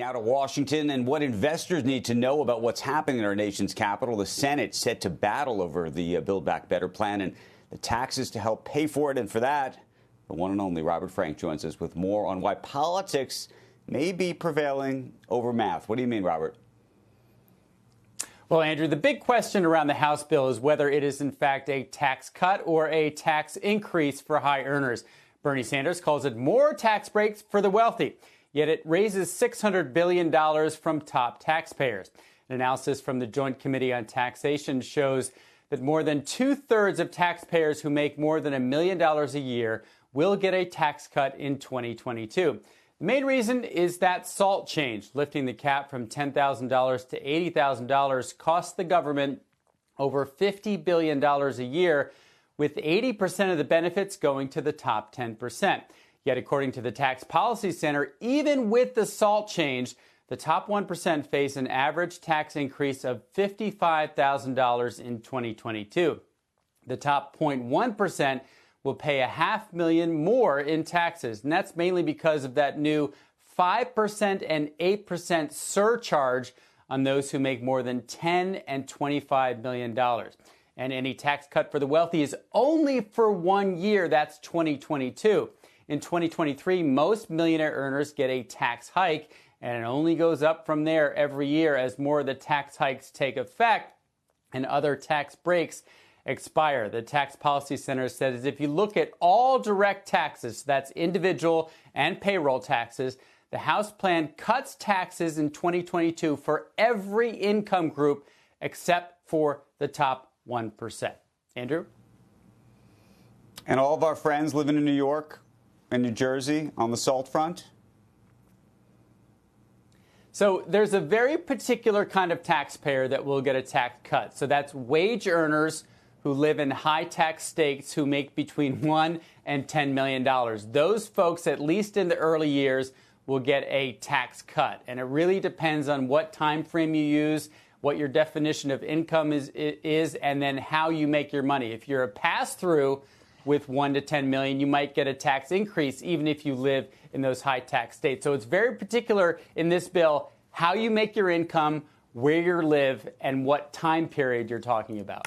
Now to Washington and what investors need to know about what's happening in our nation's capital. The Senate set to battle over the Build Back Better plan and the taxes to help pay for it. And for that, the one and only Robert Frank joins us with more on why politics may be prevailing over math. What do you mean, Robert? Well, Andrew, the big question around the House bill is whether it is in fact a tax cut or a tax increase for high earners. Bernie Sanders calls it more tax breaks for the wealthy. Yet it raises $600 billion from top taxpayers. An analysis from the Joint Committee on Taxation shows that more than 2/3 of taxpayers who make more than $1 million a year will get a tax cut in 2022. The main reason is that SALT change, lifting the cap from $10,000 to $80,000, costs the government over $50 billion a year, with 80% of the benefits going to the top 10%. Yet, according to the Tax Policy Center, even with the SALT change, the top 1% face an average tax increase of $55,000 in 2022. The top 0.1% will pay $500,000 more in taxes, and that's mainly because of that new 5% and 8% surcharge on those who make more than $10 and $25 million. And any tax cut for the wealthy is only for 1 year. That's 2022. In 2023, most millionaire earners get a tax hike, and it only goes up from there every year as more of the tax hikes take effect and other tax breaks expire. The Tax Policy Center says if you look at all direct taxes, that's individual and payroll taxes, the House plan cuts taxes in 2022 for every income group except for the top 1%. Andrew? And all of our friends living in New York and New Jersey on the SALT front? So there's a very particular kind of taxpayer that will get a tax cut. So that's wage earners who live in high tax states who make between $1 and $10 million. Those folks, at least in the early years, will get a tax cut. And it really depends on what time frame you use, what your definition of income is, and then how you make your money. If you're a pass-through with $1 to $10 million, you might get a tax increase even if you live in those high tax states. So it's very particular in this bill how you make your income, where you live, and what time period you're talking about.